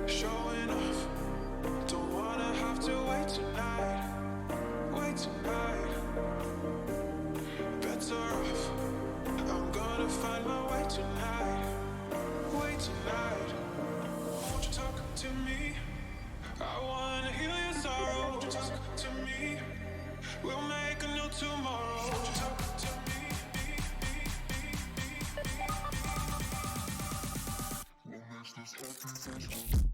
Showing off, don't wanna have to wait tonight. Wait tonight, better off. I'm gonna find my way tonight. Wait tonight, won't you talk to me? I wanna heal your sorrow. Won't you talk to me? We'll make a new tomorrow. Won't you talk to me? What makes this happy face?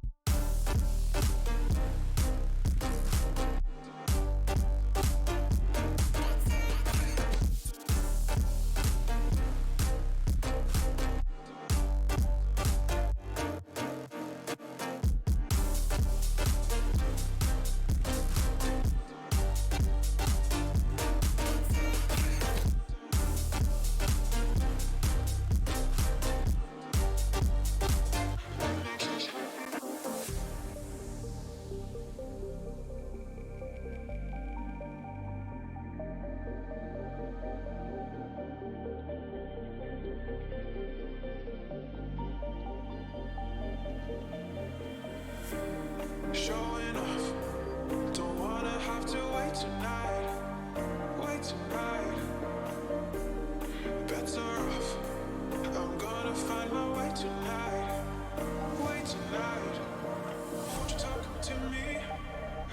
Showing off, don't wanna have to wait tonight. Wait tonight, better off. I'm gonna find my way tonight. Wait tonight, won't you talk to me?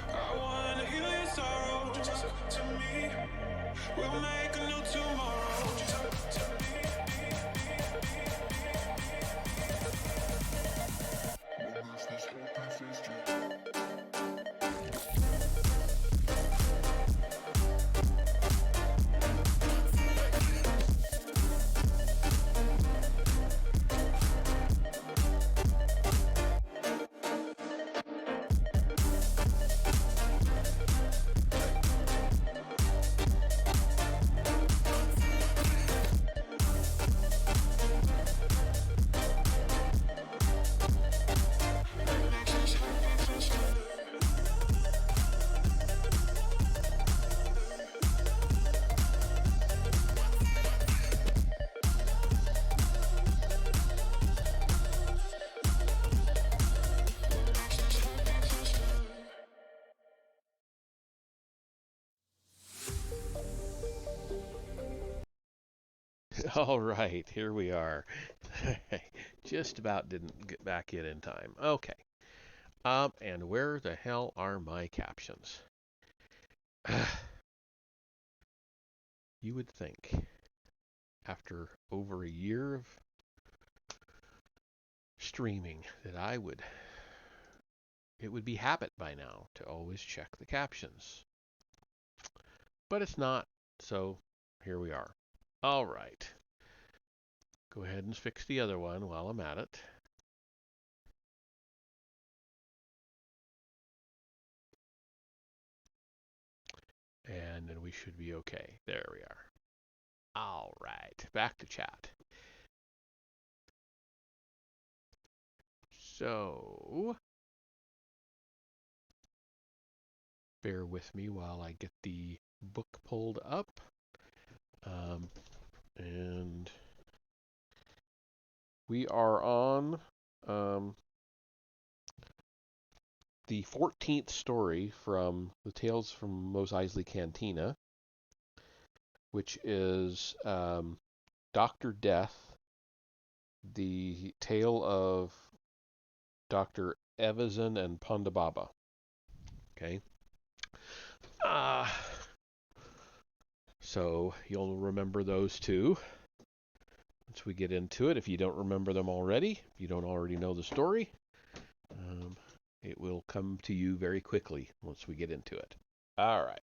I wanna heal your sorrow. Won't you talk to me? We'll make a new tomorrow. Won't you talk to me? What makes this happy face do? All right, here we are. Just about didn't get back in time. Okay. And where the hell are my captions? You would think, after over a year of streaming, that it would be habit by now to always check the captions. But it's not, so here we are. All right. Go ahead and fix the other one while I'm at it. And then we should be okay. There we are. All right, back to chat. So, bear with me while I get the book pulled up. And we are on the 14th story from the Tales from Mos Eisley Cantina, which is Dr. Death, the tale of Dr. Evazan and Pandababa. Okay. So you'll remember those two once we get into it. If you don't remember them already, if you don't already know the story, it will come to you very quickly once we get into it. All right.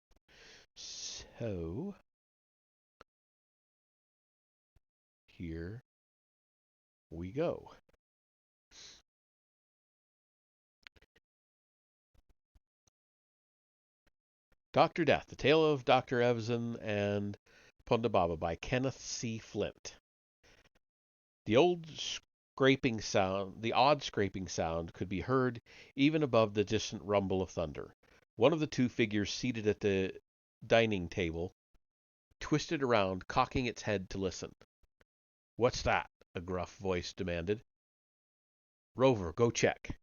So here we go. Dr. Death, The Tale of Dr. Evazan and Pandababa by Kenneth C. Flint. The odd scraping sound could be heard even above the distant rumble of thunder. One of the two figures seated at the dining table twisted around, cocking its head to listen. "What's that?" a gruff voice demanded. "Rover, go check."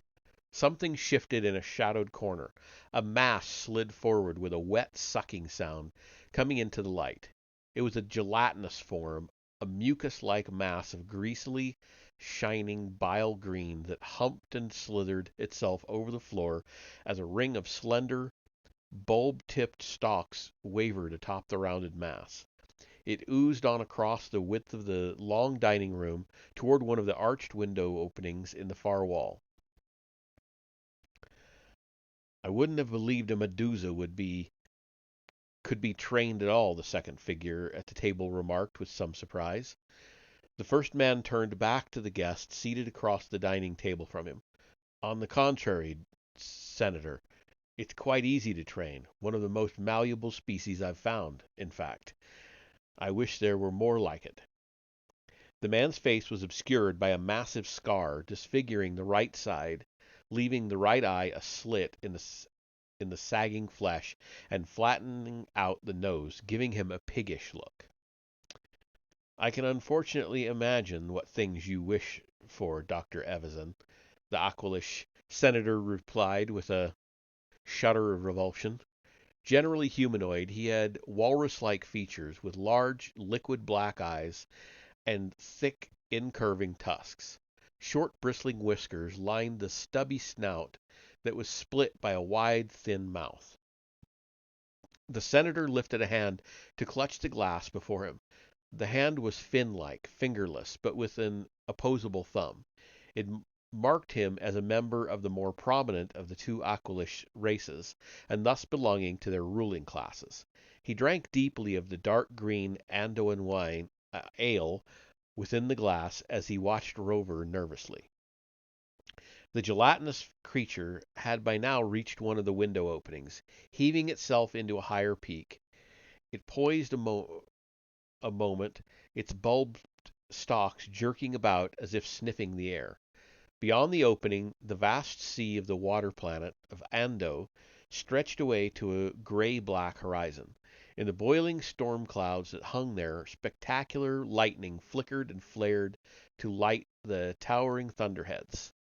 Something shifted in a shadowed corner. A mass slid forward with a wet sucking sound, coming into the light. It was a gelatinous form, a mucus-like mass of greasily shining bile green that humped and slithered itself over the floor as a ring of slender, bulb-tipped stalks wavered atop the rounded mass. It oozed on across the width of the long dining room toward one of the arched window openings in the far wall. I wouldn't have believed a Medusa could be trained at all, the second figure at the table remarked with some surprise. The first man turned back to the guest seated across the dining table from him. On the contrary, Senator, it's quite easy to train. One of the most malleable species I've found, in fact. I wish there were more like it. The man's face was obscured by a massive scar disfiguring the right side, leaving the right eye a slit in the sagging flesh and flattening out the nose, giving him a piggish look. I can unfortunately imagine what things you wish for, Dr. Evazan, the Aquilish senator replied with a shudder of revulsion. Generally humanoid, he had walrus-like features with large, liquid black eyes and thick, incurving tusks. Short, bristling whiskers lined the stubby snout that was split by a wide, thin mouth. The senator lifted a hand to clutch the glass before him. The hand was fin-like, fingerless, but with an opposable thumb. It marked him as a member of the more prominent of the two Aquilish races, and thus belonging to their ruling classes. He drank deeply of the dark green Andoan wine, ale, within the glass as he watched Rover nervously. The gelatinous creature had by now reached one of the window openings, heaving itself into a higher peak. It poised a moment, its bulbed stalks jerking about as if sniffing the air. Beyond the opening, the vast sea of the water planet of Ando stretched away to a gray-black horizon. In the boiling storm clouds that hung there, spectacular lightning flickered and flared to light the towering thunderheads.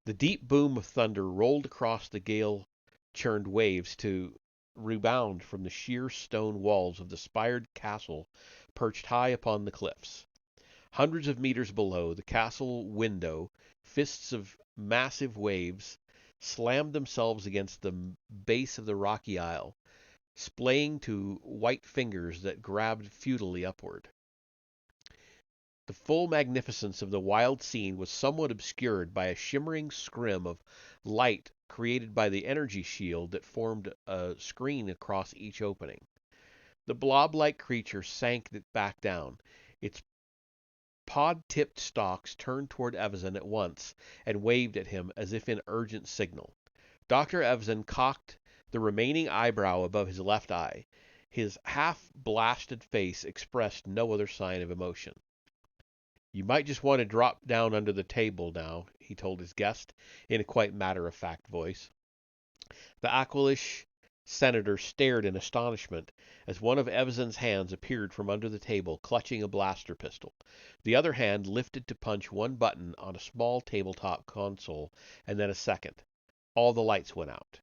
The deep boom of thunder rolled across the gale-churned waves to rebound from the sheer stone walls of the spired castle perched high upon the cliffs. Hundreds of meters below the castle window, fists of massive waves slammed themselves against the base of the rocky aisle, splaying to white fingers that grabbed futilely upward. The full magnificence of the wild scene was somewhat obscured by a shimmering scrim of light created by the energy shield that formed a screen across each opening. The blob-like creature sank back down. Its pod-tipped stalks turned toward Evazan at once and waved at him as if in urgent signal. Dr. Evazan cocked the remaining eyebrow above his left eye. His half-blasted face expressed no other sign of emotion. "You might just want to drop down under the table now," he told his guest in a quite matter-of-fact voice. The Aquilish senator stared in astonishment as one of Evazan's hands appeared from under the table, clutching a blaster pistol. The other hand lifted to punch one button on a small tabletop console, and then a second. All the lights went out.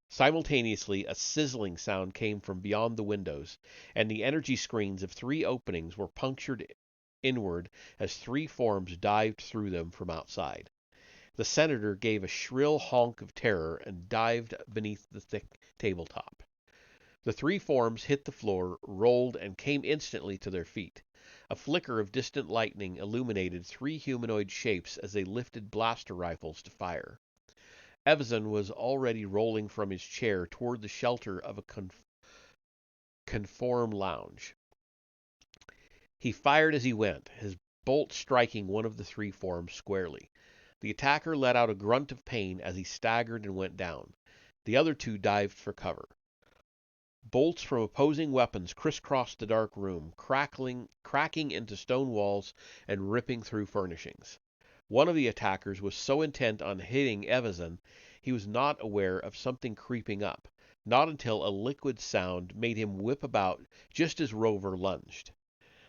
Simultaneously, a sizzling sound came from beyond the windows, and the energy screens of three openings were punctured inward as three forms dived through them from outside. The senator gave a shrill honk of terror and dived beneath the thick tabletop. The three forms hit the floor, rolled, and came instantly to their feet. A flicker of distant lightning illuminated three humanoid shapes as they lifted blaster rifles to fire. Evazan was already rolling from his chair toward the shelter of a conform lounge. He fired as he went, his bolt striking one of the three forms squarely. The attacker let out a grunt of pain as he staggered and went down. The other two dived for cover. Bolts from opposing weapons crisscrossed the dark room, cracking into stone walls and ripping through furnishings. One of the attackers was so intent on hitting Evazan, he was not aware of something creeping up, not until a liquid sound made him whip about just as Rover lunged.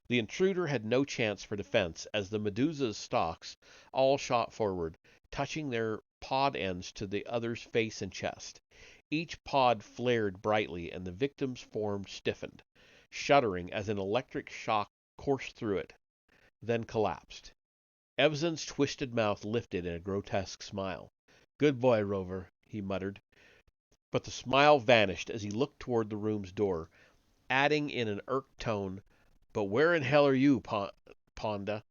The intruder had no chance for defense as the Medusa's stalks all shot forward, touching their pod ends to the other's face and chest. Each pod flared brightly, and the victim's form stiffened, shuddering as an electric shock coursed through it, then collapsed. Evson's twisted mouth lifted in a grotesque smile. "Good boy, Rover," he muttered. But the smile vanished as he looked toward the room's door, adding in an irked tone, "But where in hell are you, Ponda?"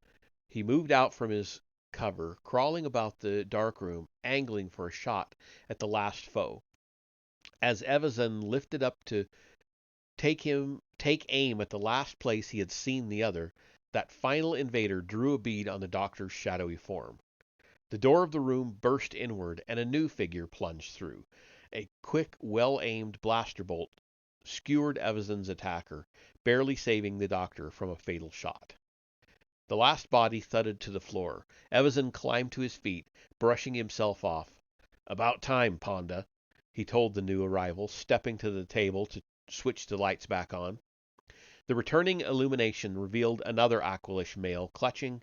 He moved out from his cover, crawling about the dark room, angling for a shot at the last foe. As Evazan lifted up to take aim at the last place he had seen the other, that final invader drew a bead on the doctor's shadowy form. The door of the room burst inward, and a new figure plunged through. A quick, well-aimed blaster bolt skewered Evazan's attacker, barely saving the doctor from a fatal shot. The last body thudded to the floor. Evazan climbed to his feet, brushing himself off. "About time, Ponda," he told the new arrival, stepping to the table to switch the lights back on. The returning illumination revealed another Aqualish male clutching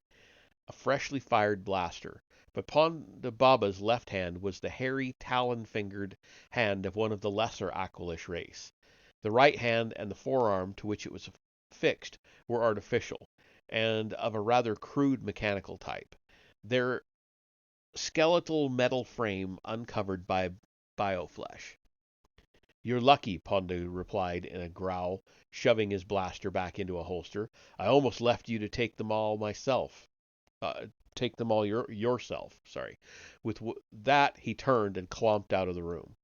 a freshly fired blaster, but Ponda Baba's left hand was the hairy, talon-fingered hand of one of the lesser Aqualish race. The right hand and the forearm to which it was fixed were artificial, and of a rather crude mechanical type, their skeletal metal frame uncovered by bioflesh. "You're lucky," Ponda replied in a growl, shoving his blaster back into a holster. "I almost left you to take them all myself. Take them all yourself. Sorry." With that, he turned and clomped out of the room.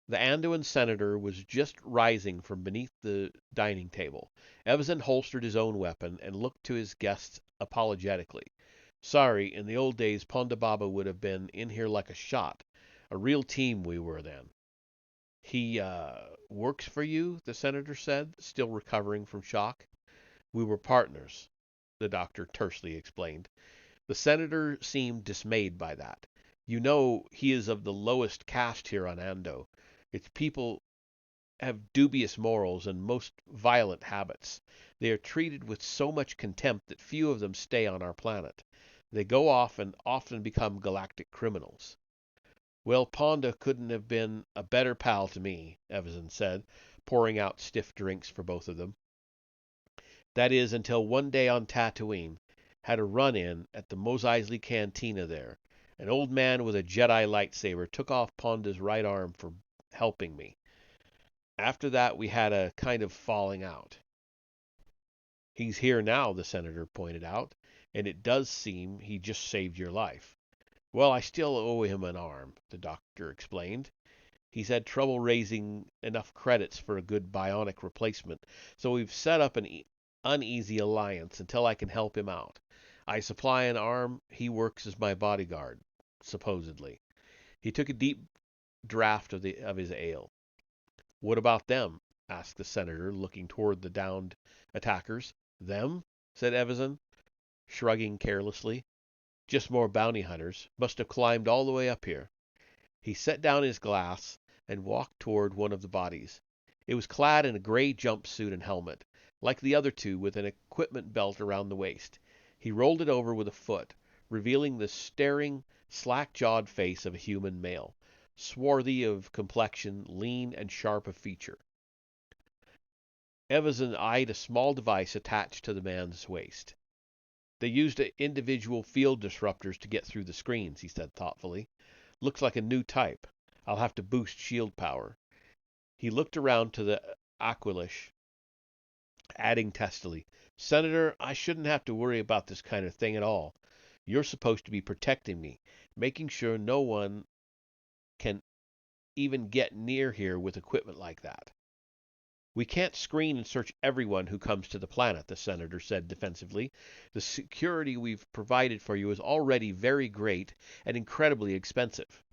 The Anduin senator was just rising from beneath the dining table. Evazan holstered his own weapon and looked to his guests apologetically. "Sorry, in the old days Ponda Baba would have been in here like a shot. A real team we were then." "He, works for you?" the senator said, still recovering from shock. "We were partners," the doctor tersely explained. The senator seemed dismayed by that. "You know, he is of the lowest caste here on Ando. Its people have dubious morals and most violent habits. They are treated with so much contempt that few of them stay on our planet. They go off and often become galactic criminals." "Well, Ponda couldn't have been a better pal to me," Evazan said, pouring out stiff drinks for both of them. "That is, until one day on Tatooine. Had a run-in at the Mos Eisley Cantina there. An old man with a Jedi lightsaber took off Ponda's right arm for helping me. After that we had a kind of falling out." "He's here now," the senator pointed out, "and it does seem he just saved your life." "Well, I still owe him an arm," the doctor explained. "He's had trouble raising enough credits for a good bionic replacement, so we've set up an uneasy alliance until I can help him out. I supply an arm, he works as my bodyguard, supposedly." He took a deep draught of his ale. "What about them?" asked the senator, looking toward the downed attackers. "Them?" said Evazan, shrugging carelessly. "Just more bounty hunters. Must have climbed all the way up here." He set down his glass and walked toward one of the bodies. It was clad in a gray jumpsuit and helmet, like the other two, with an equipment belt around the waist. He rolled it over with a foot, revealing the staring, slack-jawed face of a human male, swarthy of complexion, lean and sharp of feature. Evazan eyed a small device attached to the man's waist. "They used individual field disruptors to get through the screens," he said thoughtfully. "Looks like a new type. I'll have to boost shield power." He looked around to the Aqualish, adding testily, "Senator, I shouldn't have to worry about this kind of thing at all. You're supposed to be protecting me, making sure no one can even get near here with equipment like that." "We can't screen and search everyone who comes to the planet," the senator said defensively. "The security we've provided for you is already very great and incredibly expensive."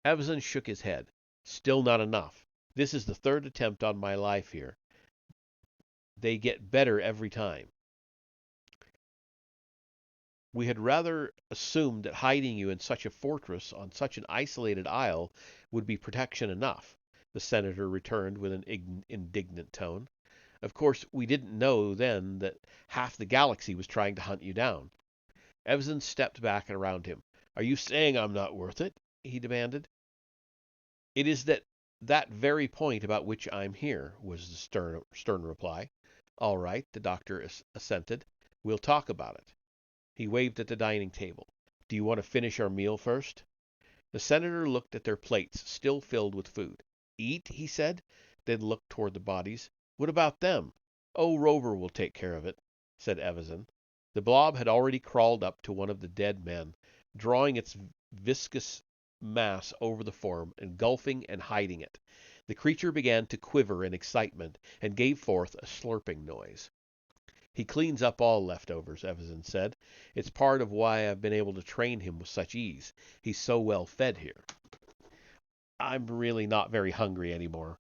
Evazan shook his head. "Still not enough. This is the third attempt on my life here. They get better every time. We had rather assumed that hiding you in such a fortress on such an isolated isle would be protection enough," the senator returned with an indignant tone. "Of course, we didn't know then that half the galaxy was trying to hunt you down." Evazan stepped back around him. Are you saying I'm not worth it? He demanded. It is that very point about which I'm here, was the stern reply. All right, the doctor assented. We'll talk about it. He waved at the dining table. Do you want to finish our meal first? The senator looked at their plates, still filled with food. Eat, he said, then looked toward the bodies. What about them? Oh, Rover will take care of it, said Evazan. The blob had already crawled up to one of the dead men, drawing its viscous mass over the form, engulfing and hiding it. The creature began to quiver in excitement and gave forth a slurping noise. He cleans up all leftovers, Evazan said. It's part of why I've been able to train him with such ease. He's so well fed here. I'm really not very hungry anymore,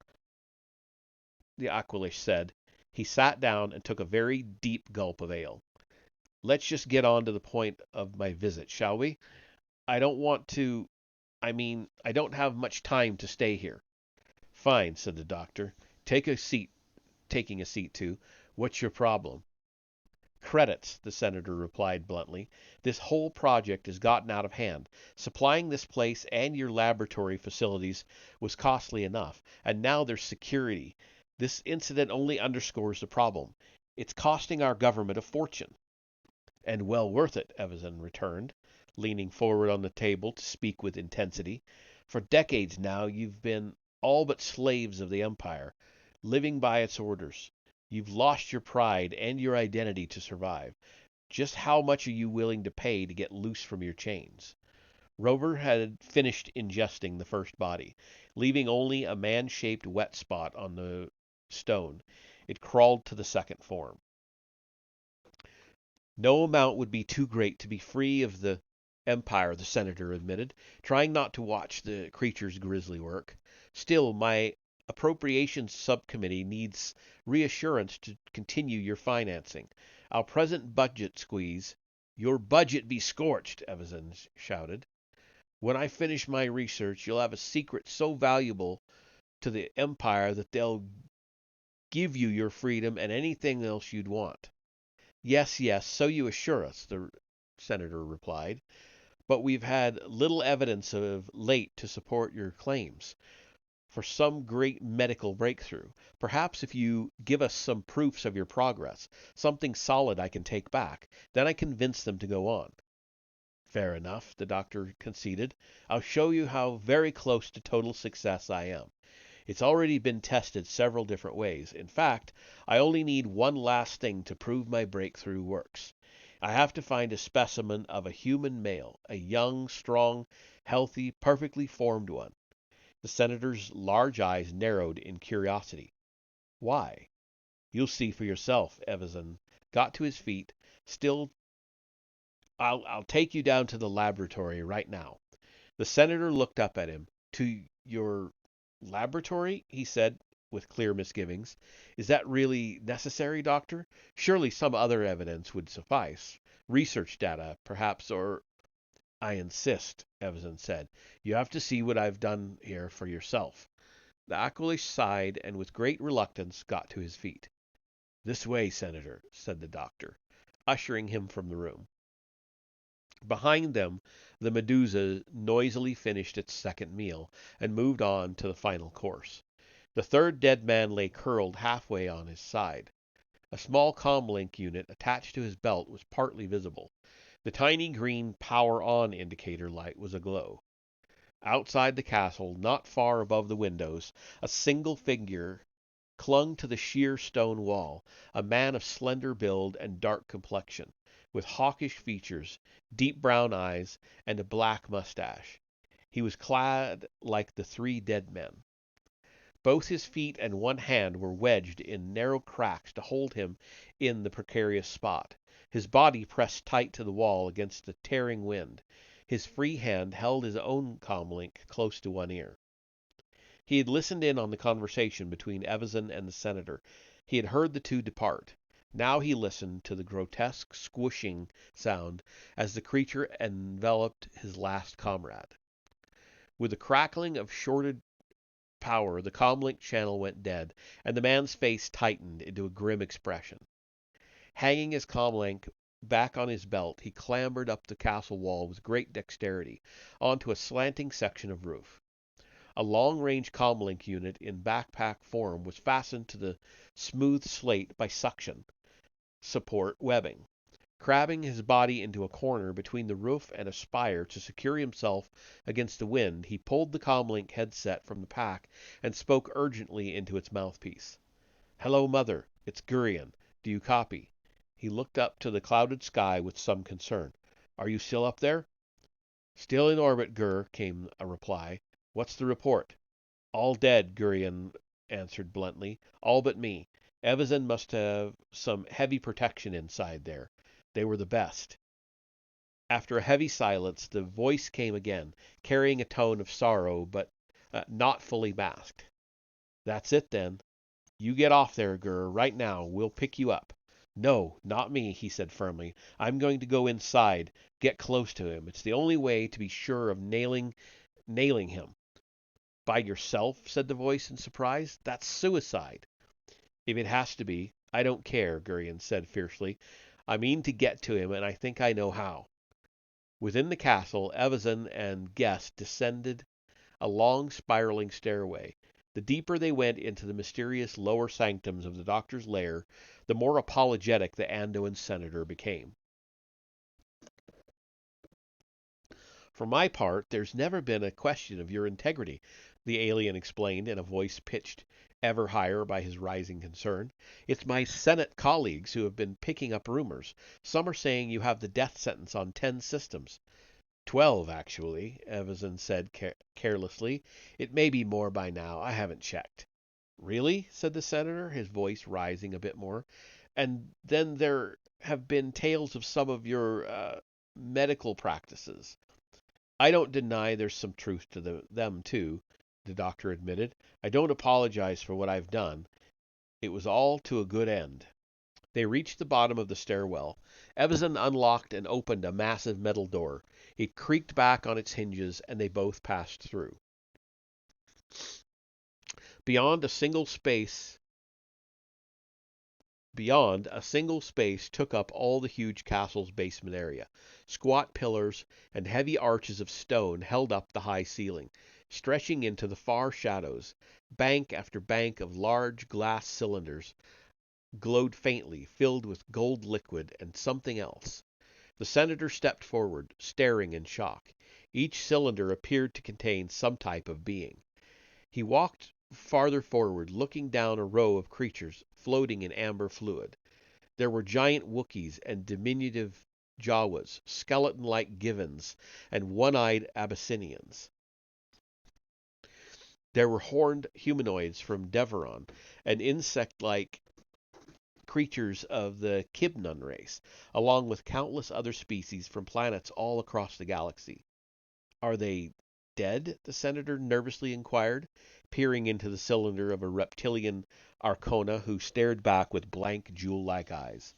the Aquilish said. He sat down and took a very deep gulp of ale. Let's just get on to the point of my visit, shall we? I don't want to... I don't have much time to stay here. Fine, said the doctor. Take a seat. Taking a seat, too. What's your problem? Credits, the senator replied bluntly. This whole project has gotten out of hand. Supplying this place and your laboratory facilities was costly enough, and now there's security. This incident only underscores the problem. It's costing our government a fortune. And well worth it, Evazan returned, leaning forward on the table to speak with intensity. For decades now you've been all but slaves of the Empire, living by its orders. You've lost your pride and your identity to survive. Just how much are you willing to pay to get loose from your chains? Rover had finished ingesting the first body, leaving only a man-shaped wet spot on the stone. It crawled to the second form. No amount would be too great to be free of the Empire, the senator admitted, trying not to watch the creature's grisly work. Still, my appropriations subcommittee needs reassurance to continue your financing. Our present budget squeeze... Your budget be scorched, Evazan shouted. When I finish my research, you'll have a secret so valuable to the Empire that they'll give you your freedom and anything else you'd want. Yes, yes, so you assure us, the senator replied. But we've had little evidence of late to support your claims for some great medical breakthrough. Perhaps if you give us some proofs of your progress, something solid I can take back, then I convince them to go on. Fair enough, the doctor conceded. I'll show you how very close to total success I am. It's already been tested several different ways. In fact, I only need one last thing to prove my breakthrough works. I have to find a specimen of a human male, a young, strong, healthy, perfectly formed one. The senator's large eyes narrowed in curiosity. Why? You'll see for yourself, Evazan got to his feet. Still, I'll take you down to the laboratory right now. The senator looked up at him. To your laboratory? He said, with clear misgivings. Is that really necessary, doctor? Surely some other evidence would suffice. Research data, perhaps, or... I insist, Evazan said. You have to see what I've done here for yourself. The Aquilish sighed and with great reluctance got to his feet. This way, Senator, said the doctor, ushering him from the room. Behind them, the Medusa noisily finished its second meal and moved on to the final course. The third dead man lay curled halfway on his side. A small comlink unit attached to his belt was partly visible. The tiny green power-on indicator light was aglow. Outside the castle, not far above the windows, a single figure clung to the sheer stone wall, a man of slender build and dark complexion, with hawkish features, deep brown eyes, and a black mustache. He was clad like the three dead men. Both his feet and one hand were wedged in narrow cracks to hold him in the precarious spot, his body pressed tight to the wall against the tearing wind. His free hand held his own comlink close to one ear. He had listened in on the conversation between Evazan and the senator. He had heard the two depart. Now he listened to the grotesque squishing sound as the creature enveloped his last comrade. With the crackling of shorted power, the comlink channel went dead, and the man's face tightened into a grim expression. Hanging his comlink back on his belt, he clambered up the castle wall with great dexterity, onto a slanting section of roof. A long-range comlink unit in backpack form was fastened to the smooth slate by suction support webbing. Crabbing his body into a corner between the roof and a spire to secure himself against the wind, he pulled the comlink headset from the pack and spoke urgently into its mouthpiece. "Hello, Mother. It's Gurion. Do you copy?" He looked up to the clouded sky with some concern. "Are you still up there?" "Still in orbit, Gur," came a reply. "What's the report?" "All dead," Gurion answered bluntly. "All but me. Evazan must have some heavy protection inside there. They were the best." After a heavy silence, the voice came again, carrying a tone of sorrow, but not fully masked. "That's it, then. You get off there, Gur, right now. We'll pick you up." "No, not me," he said firmly. "I'm going to go inside, get close to him. It's the only way to be sure of nailing him." "By yourself?" said the voice in surprise. "That's suicide." "If it has to be, I don't care," Gurion said fiercely. "I mean to get to him, and I think I know how." Within the castle, Evazan and guest descended a long spiraling stairway. The deeper they went into the mysterious lower sanctums of the doctor's lair, the more apologetic the Andoan senator became. "For my part, there's never been a question of your integrity," the alien explained in a voice pitched ever higher by his rising concern. "It's my Senate colleagues who have been picking up rumors. Some are saying you have the death sentence on 10 systems. 12, actually," Evazan said carelessly. "It may be more by now. I haven't checked." "Really?" said the senator, his voice rising a bit more. "And then there have been tales of some of your medical practices." "I don't deny there's some truth to them, too," the doctor admitted. "I don't apologize for what I've done. It was all to a good end." They reached the bottom of the stairwell. Evazan unlocked and opened a massive metal door. It creaked back on its hinges, and they both passed through. Beyond, a single space took up all the huge castle's basement area. Squat pillars and heavy arches of stone held up the high ceiling, stretching into the far shadows. Bank after bank of large glass cylinders glowed faintly, filled with gold liquid and something else. The senator stepped forward, staring in shock. Each cylinder appeared to contain some type of being. He walked farther forward, looking down a row of creatures floating in amber fluid. There were giant Wookiees and diminutive Jawas, skeleton-like Givens, and one-eyed Abyssinians. There were horned humanoids from Deveron, and insect-like creatures of the Kibnun race, along with countless other species from planets all across the galaxy. "Are they dead?" the senator nervously inquired, peering into the cylinder of a reptilian Arcona who stared back with blank, jewel-like eyes.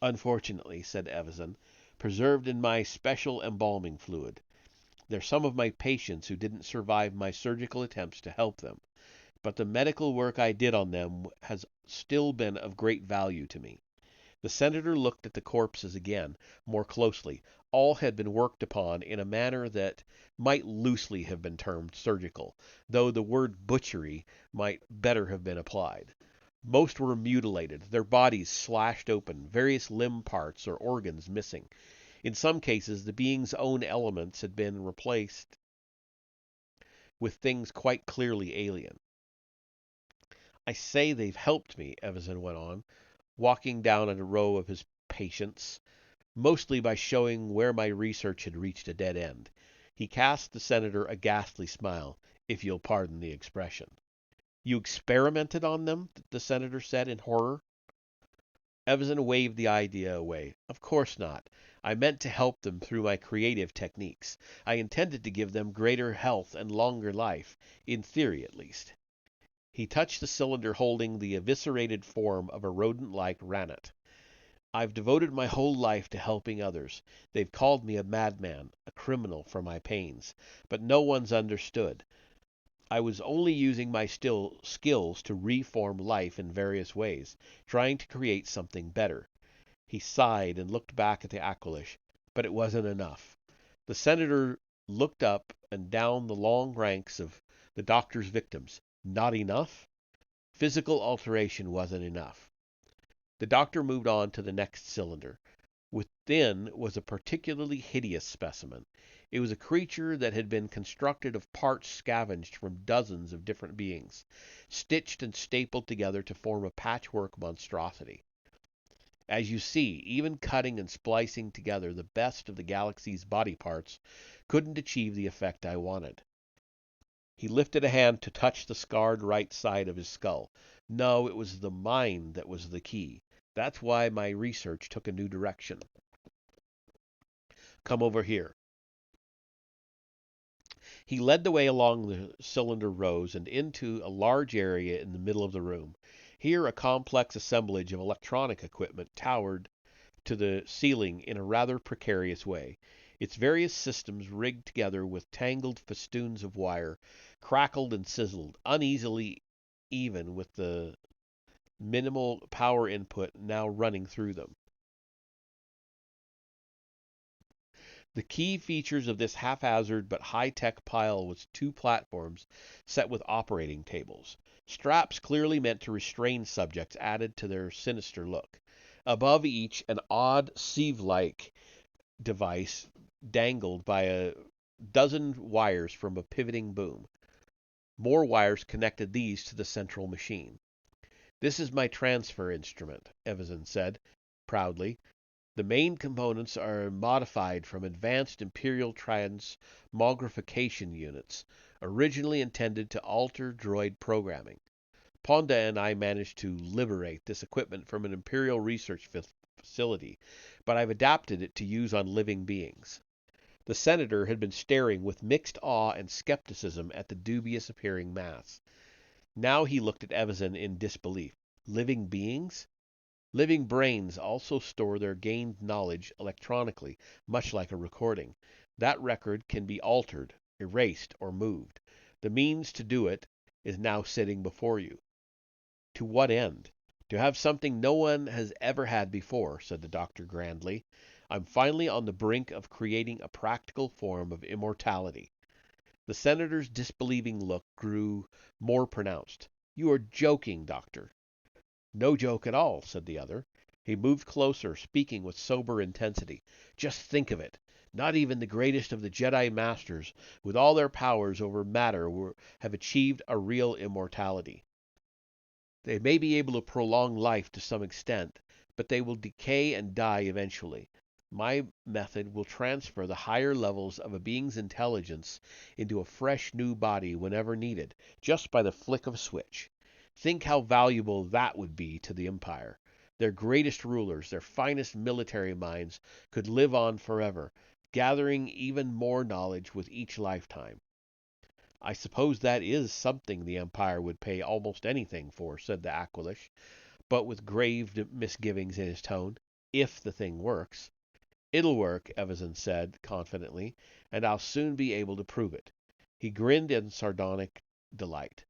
"Unfortunately," said Evazan, "preserved in my special embalming fluid. They're some of my patients who didn't survive my surgical attempts to help them, but the medical work I did on them has still been of great value to me." The senator looked at the corpses again, more closely. All had been worked upon in a manner that might loosely have been termed surgical, though the word butchery might better have been applied. Most were mutilated, their bodies slashed open, various limb parts or organs missing. In some cases, the being's own elements had been replaced with things quite clearly alien. "I say they've helped me," Evazan went on, walking down a row of his patients, "mostly by showing where my research had reached a dead end." He cast the senator a ghastly smile, if you'll pardon the expression. "You experimented on them?" the senator said in horror. Evazan waved the idea away. "Of course not. I meant to help them through my creative techniques. I intended to give them greater health and longer life, in theory at least." He touched the cylinder holding the eviscerated form of a rodent-like Ranat. "I've devoted my whole life to helping others. They've called me a madman, a criminal for my pains. But no one's understood. I was only using my skills to reform life in various ways, trying to create something better. He sighed and looked back at the Aquilish, but it wasn't enough. The senator looked up and down the long ranks of the doctor's victims. Not enough? Physical alteration wasn't enough. The doctor moved on to the next cylinder. Within was a particularly hideous specimen. It was a creature that had been constructed of parts scavenged from dozens of different beings, stitched and stapled together to form a patchwork monstrosity. As you see, even cutting and splicing together the best of the galaxy's body parts couldn't achieve the effect I wanted. He lifted a hand to touch the scarred right side of his skull. No, it was the mind that was the key. That's why my research took a new direction. Come over here. He led the way along the cylinder rows and into a large area in the middle of the room. Here a complex assemblage of electronic equipment towered to the ceiling in a rather precarious way. Its various systems rigged together with tangled festoons of wire, crackled and sizzled, uneasily even with the minimal power input now running through them. The key features of this haphazard but high-tech pile was two platforms set with operating tables. Straps clearly meant to restrain subjects added to their sinister look. Above each, an odd sieve-like device dangled by a dozen wires from a pivoting boom. More wires connected these to the central machine. "This is my transfer instrument," Evaz said proudly. "The main components are modified from advanced Imperial transmogrification units, originally intended to alter droid programming. Ponda and I managed to liberate this equipment from an Imperial research facility, but I've adapted it to use on living beings." The senator had been staring with mixed awe and skepticism at the dubious appearing mass. Now he looked at Evaz in disbelief. Living beings? Living brains also store their gained knowledge electronically, much like a recording. That record can be altered, erased, or moved. The means to do it is now sitting before you. To what end? To have something no one has ever had before, said the doctor grandly. I'm finally on the brink of creating a practical form of immortality. The senator's disbelieving look grew more pronounced. You are joking, doctor. No joke at all, said the other. He moved closer, speaking with sober intensity. Just think of it. Not even the greatest of the Jedi Masters, with all their powers over matter, have achieved a real immortality. They may be able to prolong life to some extent, but they will decay and die eventually. My method will transfer the higher levels of a being's intelligence into a fresh new body whenever needed, just by the flick of a switch. Think how valuable that would be to the Empire. Their greatest rulers, their finest military minds, could live on forever, gathering even more knowledge with each lifetime. I suppose that is something the Empire would pay almost anything for, said the Aquilish, but with grave misgivings in his tone. If the thing works. It'll work, Evaz said confidently, and I'll soon be able to prove it. He grinned in sardonic delight.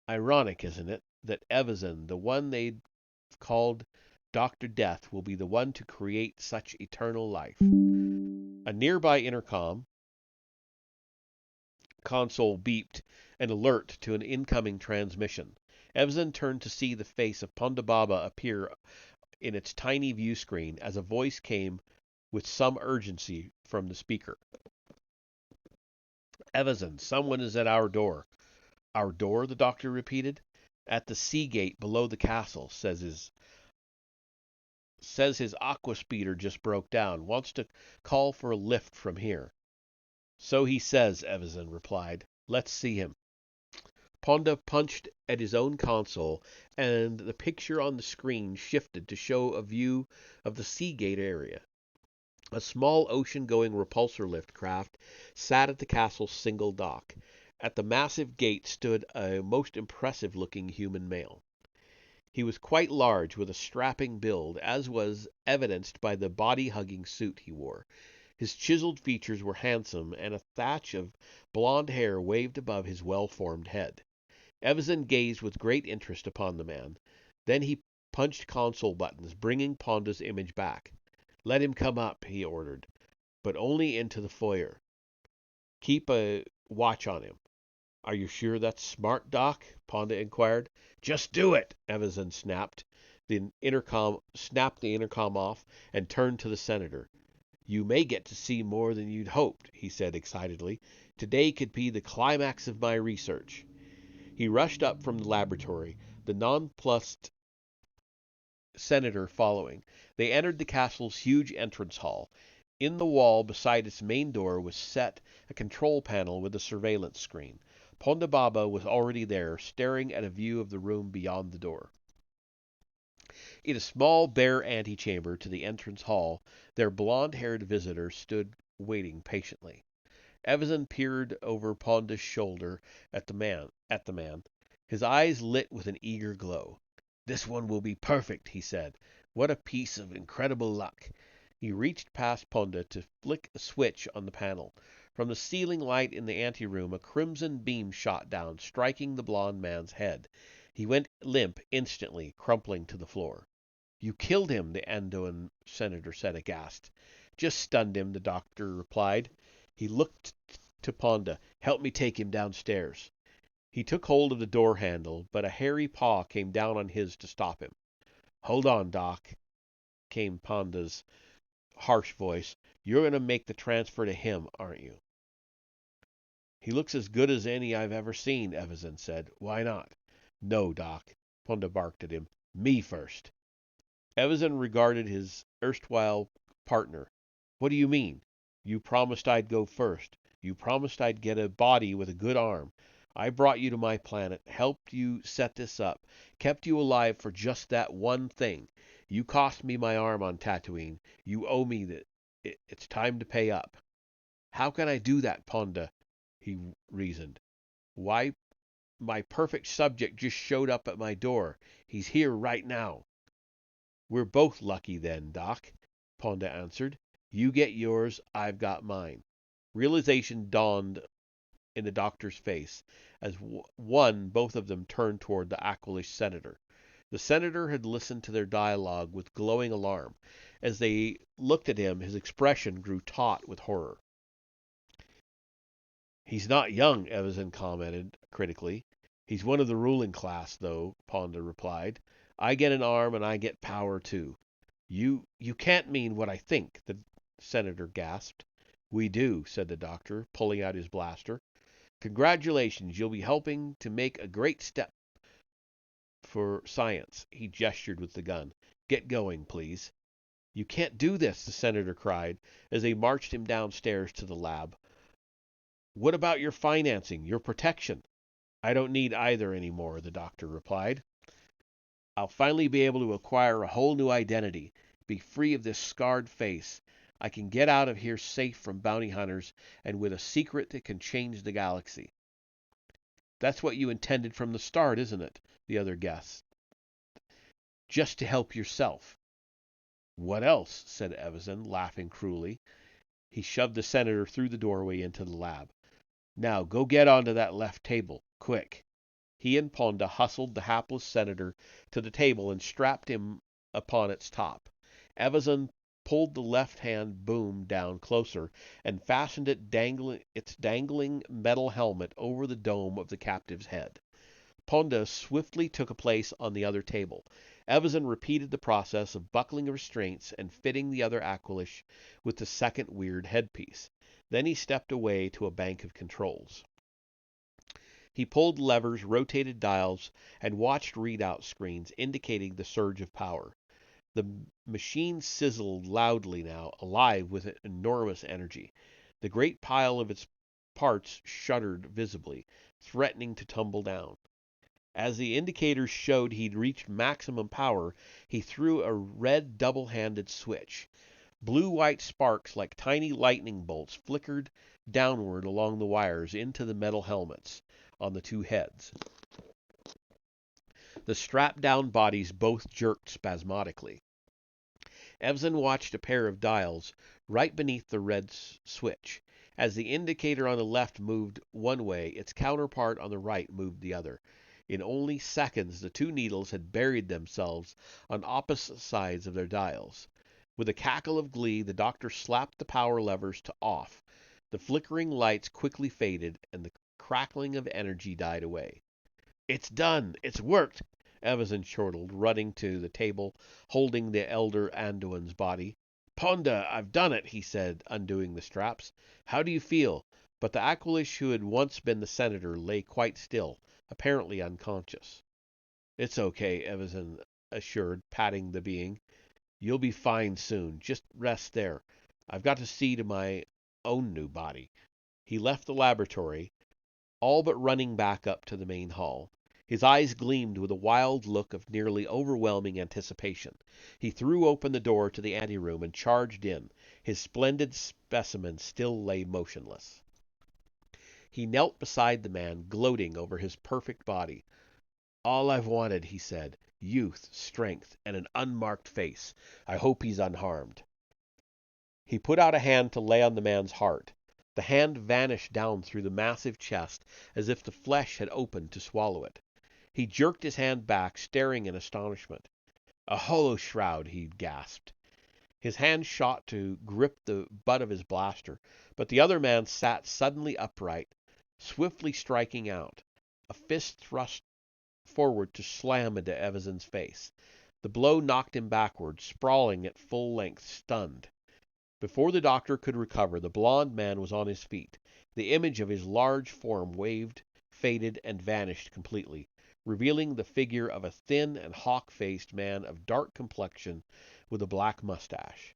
Ironic, isn't it, that Evaz, the one they'd called Dr. Death, will be the one to create such eternal life. A nearby intercom console beeped an alert to an incoming transmission. Evaz turned to see the face of Ponda Baba appear in its tiny view screen as a voice came with some urgency from the speaker. "Evaz, someone is at our door." "Our door?" the doctor repeated. "At the sea gate below the castle. Says his aqua speeder just broke down. Wants to call for a lift from here." "So he says," Evaz replied. "Let's see him." Ponda punched at his own console, and the picture on the screen shifted to show a view of the Seagate area. A small ocean-going repulsor lift craft sat at the castle's single dock. At the massive gate stood a most impressive-looking human male. He was quite large, with a strapping build, as was evidenced by the body-hugging suit he wore. His chiseled features were handsome, and a thatch of blond hair waved above his well-formed head. Evaz gazed with great interest upon the man. Then he punched console buttons, bringing Ponda's image back. Let him come up, he ordered, but only into the foyer. Keep a watch on him. Are you sure that's smart, Doc? Ponda inquired. Just do it, Evazan snapped. Snapped the intercom off and turned to the senator. You may get to see more than you'd hoped, he said excitedly. Today could be the climax of my research. He rushed up from the laboratory, the nonplussed senator following. They entered the castle's huge entrance hall. In the wall beside its main door was set a control panel with a surveillance screen. Ponda Baba was already there, staring at a view of the room beyond the door. In a small, bare antechamber to the entrance hall, their blond-haired visitor stood waiting patiently. Evazan peered over Ponda's shoulder at the man. His eyes lit with an eager glow. This one will be perfect, he said. What a piece of incredible luck. He reached past Ponda to flick a switch on the panel. From the ceiling light in the anteroom, a crimson beam shot down, striking the blond man's head. He went limp instantly, crumpling to the floor. You killed him, the Andoan senator said aghast. Just stunned him, the doctor replied. He looked to Ponda. Help me take him downstairs. He took hold of the door handle, but a hairy paw came down on his to stop him. Hold on, Doc, came Ponda's harsh voice. You're going to make the transfer to him, aren't you? He looks as good as any I've ever seen, Evazan said. Why not? No, Doc, Ponda barked at him. Me first. Evazan regarded his erstwhile partner. What do you mean? You promised I'd go first. You promised I'd get a body with a good arm. I brought you to my planet, helped you set this up, kept you alive for just that one thing. You cost me my arm on Tatooine. You owe me that. It's time to pay up. How can I do that, Ponda? He reasoned. Why, my perfect subject just showed up at my door. He's here right now. We're both lucky then, Doc, Ponda answered. You get yours, I've got mine. Realization dawned in the doctor's face as both of them turned toward the Aquilish senator. The senator had listened to their dialogue with glowing alarm. As they looked at him, his expression grew taut with horror. He's not young, Evazan commented critically. He's one of the ruling class, though, Ponda replied. I get an arm and I get power, too. You can't mean what I think, the senator gasped. We do, said the doctor, pulling out his blaster. Congratulations, you'll be helping to make a great step for science. He gestured with the gun. Get going, please. You can't do this, the senator cried, as they marched him downstairs to the lab. What about your financing, your protection? I don't need either anymore, the doctor replied. I'll finally be able to acquire a whole new identity, be free of this scarred face. I can get out of here safe from bounty hunters and with a secret that can change the galaxy. That's what you intended from the start, isn't it? The other guessed. Just to help yourself. What else? Said Evazan, laughing cruelly. He shoved the senator through the doorway into the lab. Now, go get onto that left table, quick. He and Ponda hustled the hapless senator to the table and strapped him upon its top. Evazan pulled the left-hand boom down closer and fastened its dangling metal helmet over the dome of the captive's head. Ponda swiftly took a place on the other table. Evazan repeated the process of buckling restraints and fitting the other Aquilish with the second weird headpiece. Then he stepped away to a bank of controls. He pulled levers, rotated dials, and watched readout screens indicating the surge of power. The machine sizzled loudly now, alive with enormous energy. The great pile of its parts shuddered visibly, threatening to tumble down. As the indicators showed he'd reached maximum power, he threw a red double-handed switch. Blue-white sparks like tiny lightning bolts flickered downward along the wires into the metal helmets on the two heads. The strapped-down bodies both jerked spasmodically. Evazan watched a pair of dials right beneath the red switch. As the indicator on the left moved one way, its counterpart on the right moved the other. In only seconds, the two needles had buried themselves on opposite sides of their dials. With a cackle of glee, the doctor slapped the power levers to off. The flickering lights quickly faded, and the crackling of energy died away. "It's done! It's worked!" Evazan chortled, running to the table, holding the elder Anduin's body. "Ponda, I've done it," he said, undoing the straps. "How do you feel?" But the Aqualish who had once been the senator lay quite still, apparently unconscious. "It's okay," Evazan assured, patting the being. "You'll be fine soon. Just rest there. I've got to see to my own new body." He left the laboratory, all but running back up to the main hall. His eyes gleamed with a wild look of nearly overwhelming anticipation. He threw open the door to the anteroom and charged in. His splendid specimen still lay motionless. He knelt beside the man, gloating over his perfect body. "All I've wanted," he said. "Youth, strength, and an unmarked face. I hope he's unharmed." He put out a hand to lay on the man's heart. The hand vanished down through the massive chest as if the flesh had opened to swallow it. He jerked his hand back, staring in astonishment. "A hollow shroud," he gasped. His hand shot to grip the butt of his blaster, but the other man sat suddenly upright, swiftly striking out. A fist thrust forward to slam into Evazan's face. The blow knocked him backward, sprawling at full length, stunned. Before the doctor could recover, the blond man was on his feet. The image of his large form waved, faded, and vanished completely, revealing the figure of a thin and hawk-faced man of dark complexion with a black mustache.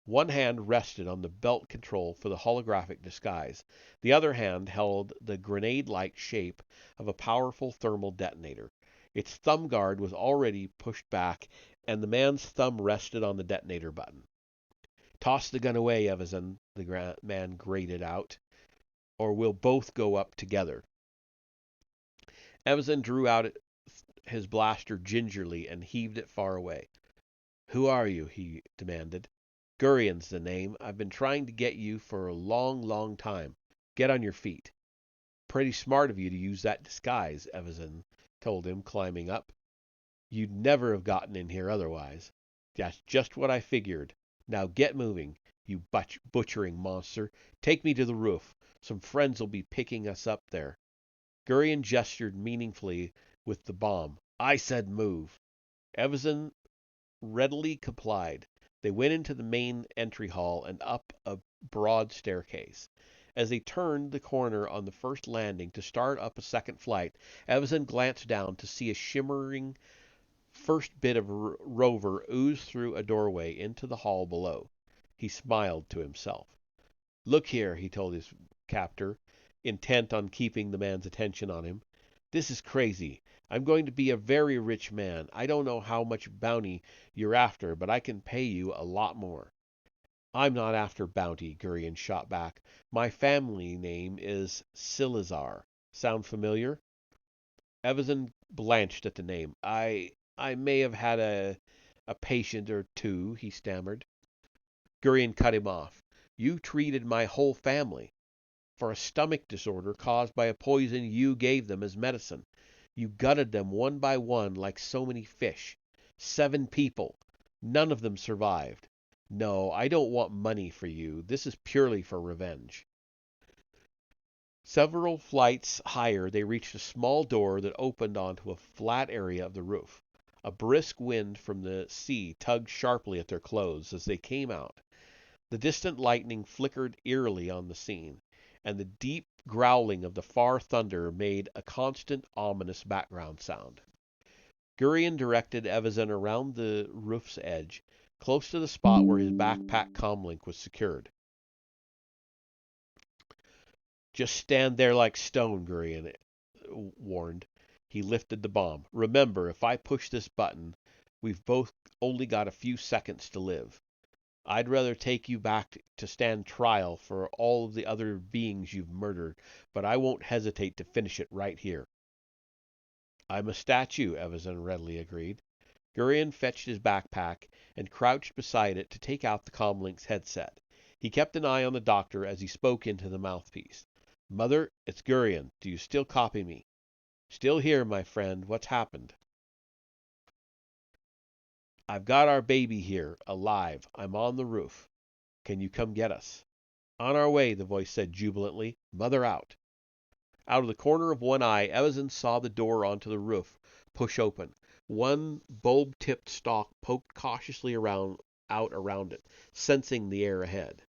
One hand rested on the belt control for the holographic disguise. The other hand held the grenade-like shape of a powerful thermal detonator. Its thumb guard was already pushed back, and the man's thumb rested on the detonator button. "Toss the gun away, Evazan," the man grated out, "or we'll both go up together." Evazan drew out his blaster gingerly and heaved it far away. "Who are you?" he demanded. "Gurian's the name. I've been trying to get you for a long, long time. Get on your feet." "Pretty smart of you to use that disguise," Evazan told him, climbing up. "You'd never have gotten in here otherwise." "That's just what I figured. Now get moving, you butchering monster. Take me to the roof. Some friends'll be picking us up there." Gurian gestured meaningfully with the bomb. "I said move." Evazan readily complied. They went into the main entry hall and up a broad staircase. As they turned the corner on the first landing to start up a second flight, Evazan glanced down to see a shimmering first bit of rover ooze through a doorway into the hall below. He smiled to himself. "Look here," he told his captor, intent on keeping the man's attention on him. "This is crazy. I'm going to be a very rich man. I don't know how much bounty you're after, but I can pay you a lot more." "I'm not after bounty," Gurian shot back. "My family name is Silazar. Sound familiar?" Evazan blanched at the name. I may have had a patient or two," he stammered. Gurian cut him off. "You treated my whole family for a stomach disorder caused by a poison you gave them as medicine. You gutted them one by one like so many fish. 7 people. None of them survived. No, I don't want money for you. This is purely for revenge." Several flights higher, they reached a small door that opened onto a flat area of the roof. A brisk wind from the sea tugged sharply at their clothes as they came out. The distant lightning flickered eerily on the scene, and the deep growling of the far thunder made a constant, ominous background sound. Gurian directed Evazan around the roof's edge, close to the spot where his backpack comlink was secured. "Just stand there like stone," Gurian warned. He lifted the bomb. "Remember, if I push this button, we've both only got a few seconds to live. I'd rather take you back to stand trial for all of the other beings you've murdered, but I won't hesitate to finish it right here." "I'm a statue," Evazan readily agreed. Gurian fetched his backpack and crouched beside it to take out the comlink's headset. He kept an eye on the doctor as he spoke into the mouthpiece. "Mother, it's Gurian. Do you still copy me?" Still here, my friend. What's happened? I've got our baby here, alive. I'm on the roof. Can you come get us? On our way, the voice said jubilantly. Mother out. Out of the corner of one eye, Evans saw the door onto the roof push open. One bulb-tipped stalk poked cautiously out around it, sensing the air ahead.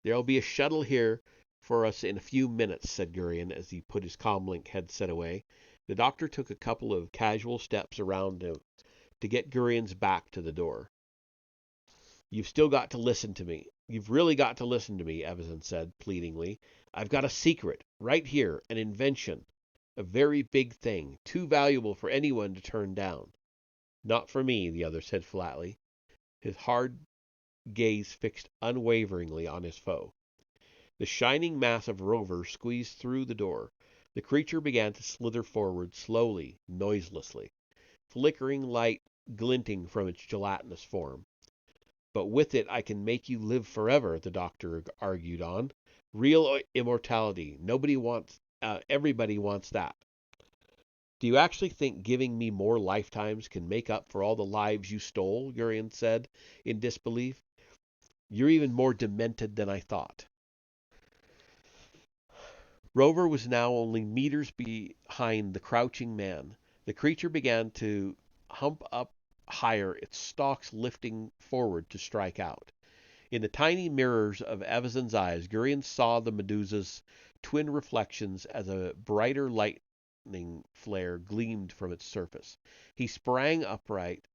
There'll be a shuttle here for us in a few minutes, said Gurion as he put his comlink headset away. The doctor took a couple of casual steps around him to get Gurion's back to the door. You've still got to listen to me. You've really got to listen to me, Evans said pleadingly. I've got a secret, right here, an invention. A very big thing, too valuable for anyone to turn down. Not for me, the other said flatly, his hard gaze fixed unwaveringly on his foe. The shining mass of Rover squeezed through the door. The creature began to slither forward slowly, noiselessly, flickering light glinting from its gelatinous form. But with it I can make you live forever, the doctor argued on. Real immortality. Everybody wants that. Do you actually think giving me more lifetimes can make up for all the lives you stole? Gurion said in disbelief. You're even more demented than I thought. Rover was now only meters behind the crouching man. The creature began to hump up higher, its stalks lifting forward to strike out. In the tiny mirrors of Evazan's eyes, Gurion saw the Medusa's twin reflections as a brighter lightning flare gleamed from its surface. He sprang upright,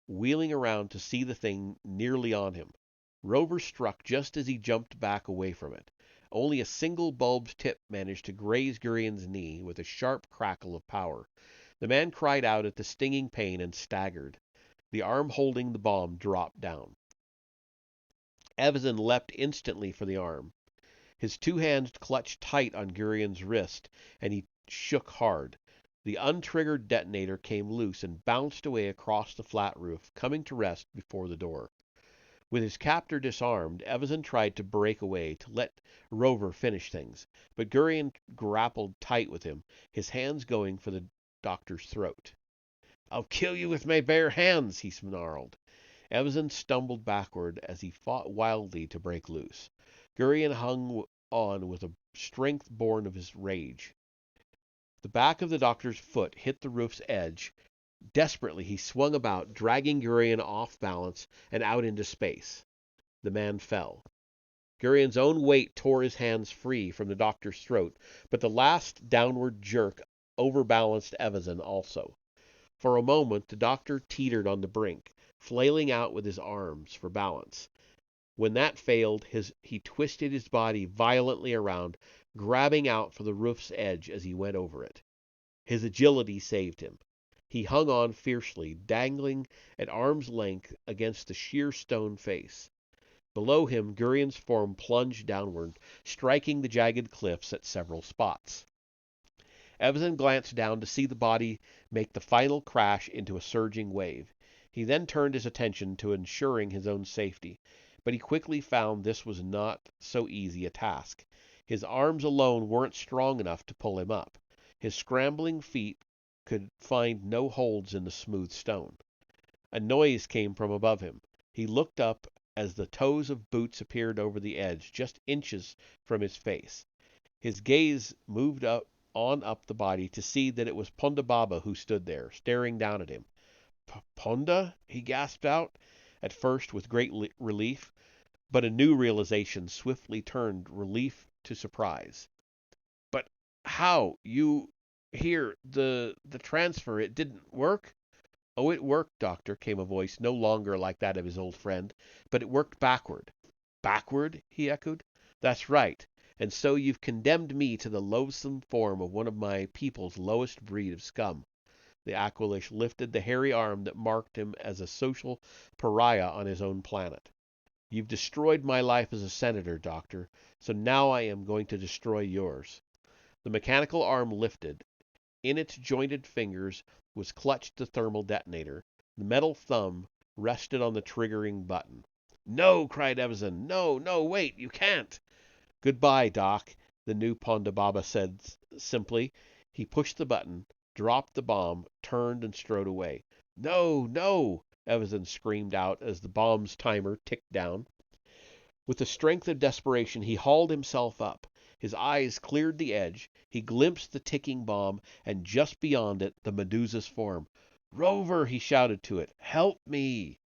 wheeling around to see the thing nearly on him. Rover struck just as he jumped back away from it. Only a single bulb's tip managed to graze Gurion's knee with a sharp crackle of power. The man cried out at the stinging pain and staggered. The arm holding the bomb dropped down. Evazan leapt instantly for the arm. His two hands clutched tight on Gurion's wrist, and he shook hard. The untriggered detonator came loose and bounced away across the flat roof, coming to rest before the door. With his captor disarmed, Evazan tried to break away, to let Rover finish things, but Gurion grappled tight with him, his hands going for the doctor's throat. I'll kill you with my bare hands, he snarled. Evazan stumbled backward as he fought wildly to break loose. Gurion hung on with a strength born of his rage. The back of the doctor's foot hit the roof's edge. Desperately, he swung about, dragging Gurion off balance and out into space. The man fell. Gurion's own weight tore his hands free from the doctor's throat, but the last downward jerk overbalanced Evazan also. For a moment, the doctor teetered on the brink, flailing out with his arms for balance. When that failed, he twisted his body violently around, grabbing out for the roof's edge as he went over it. His agility saved him. He hung on fiercely, dangling at arm's length against the sheer stone face. Below him, Gurion's form plunged downward, striking the jagged cliffs at several spots. Evazan glanced down to see the body make the final crash into a surging wave. He then turned his attention to ensuring his own safety, but he quickly found this was not so easy a task. His arms alone weren't strong enough to pull him up. His scrambling feet could find no holds in the smooth stone. A noise came from above him. He looked up as the toes of boots appeared over the edge, just inches from his face. His gaze moved up the body to see that it was Ponda Baba who stood there, staring down at him. Ponda? He gasped out, at first with great relief, but a new realization swiftly turned relief to surprise. But how? You... Here, the transfer, it didn't work? Oh, it worked, Doctor, came a voice no longer like that of his old friend, but it worked backward. Backward? He echoed. That's right. And so you've condemned me to the loathsome form of one of my people's lowest breed of scum. The Aqualish lifted the hairy arm that marked him as a social pariah on his own planet. You've destroyed my life as a senator, Doctor, so now I am going to destroy yours. The mechanical arm lifted. In its jointed fingers was clutched the thermal detonator. The metal thumb rested on the triggering button. No, cried Evazan. No, wait, you can't. Goodbye, Doc, the new Ponda Baba said simply. He pushed the button, dropped the bomb, turned, and strode away. No, no! Evazan screamed out as the bomb's timer ticked down. With the strength of desperation, he hauled himself up. His eyes cleared the edge. He glimpsed the ticking bomb, and just beyond it, the Medusa's form. Rover, he shouted to it, help me!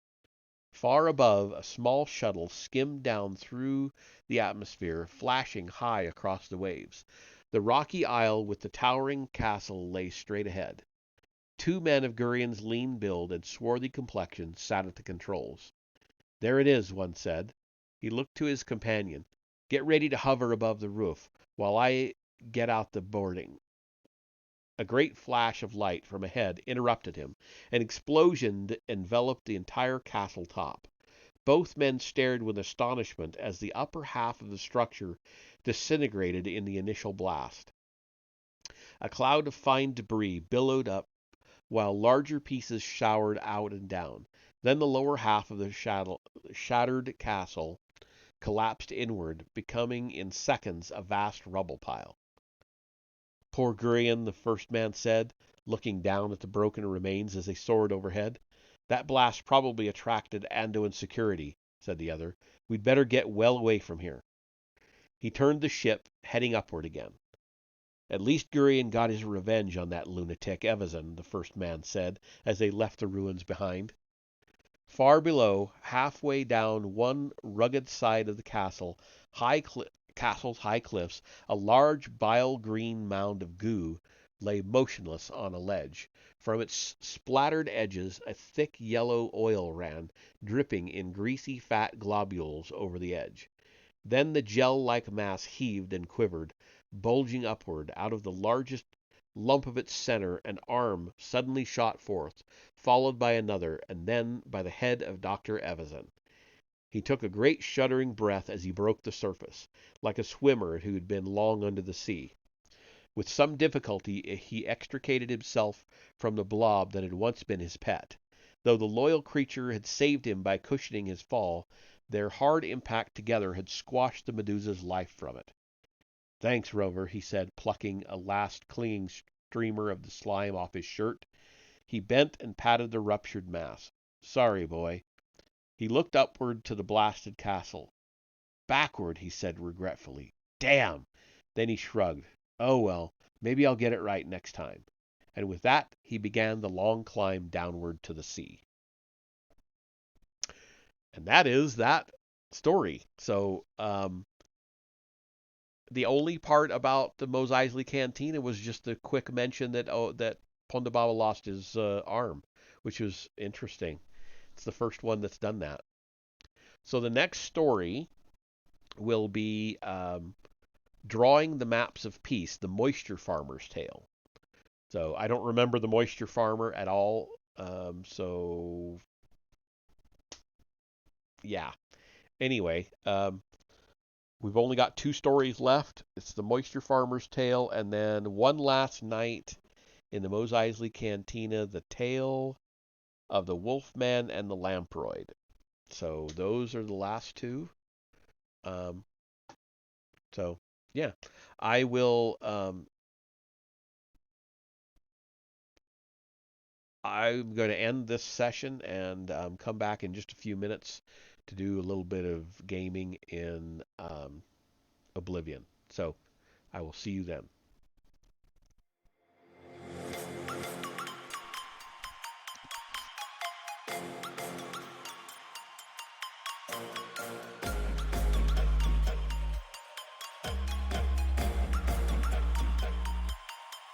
Far above, a small shuttle skimmed down through the atmosphere, flashing high across the waves. The rocky isle with the towering castle lay straight ahead. Two men of Gurian's lean build and swarthy complexion sat at the controls. There it is, one said. He looked to his companion. Get ready to hover above the roof, while I get out the boarding. A great flash of light from ahead interrupted him. An explosion enveloped the entire castle top. Both men stared with astonishment as the upper half of the structure disintegrated in the initial blast. A cloud of fine debris billowed up, while larger pieces showered out and down. Then the lower half of the shattered castle collapsed inward, becoming in seconds a vast rubble pile. Poor Gurian, the first man said, looking down at the broken remains as they soared overhead. That blast probably attracted Anduin security, said the other. We'd better get well away from here. He turned the ship, heading upward again. At least Gurian got his revenge on that lunatic, Evazan, the first man said, as they left the ruins behind. Far below, halfway down one rugged side of the castle's high cliffs, a large bile-green mound of goo lay motionless on a ledge. From its splattered edges, a thick yellow oil ran, dripping in greasy fat globules over the edge. Then the gel-like mass heaved and quivered, bulging upward. Out of the largest lump of its center, an arm suddenly shot forth, followed by another, and then by the head of Dr. Evazan. He took a great shuddering breath as he broke the surface, like a swimmer who had been long under the sea. With some difficulty he extricated himself from the blob that had once been his pet. Though the loyal creature had saved him by cushioning his fall, their hard impact together had squashed the Medusa's life from it. Thanks, Rover, he said, plucking a last clinging streamer of the slime off his shirt. He bent and patted the ruptured mass. Sorry, boy. He looked upward to the blasted castle. Backward, he said regretfully. Damn! Then he shrugged. Oh well, maybe I'll get it right next time. And with that, he began the long climb downward to the sea. And that is that story. So, the only part about the Mos Eisley Cantina was just the quick mention that that Ponda Baba lost his arm, which was interesting. It's the first one that's done that. So the next story will be Drawing the Maps of Peace, the Moisture Farmer's Tale. So I don't remember the Moisture Farmer at all. So yeah. Anyway, we've only got 2 stories left. It's the Moisture Farmer's Tale, and then One Last Night in the Mos Eisley Cantina, the Tale of the Wolfman and the Lamproid. So those are the last 2. So yeah, I will. I'm going to end this session and come back in just a few minutes to do a little bit of gaming in Oblivion. So I will see you then.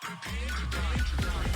Prepare to die.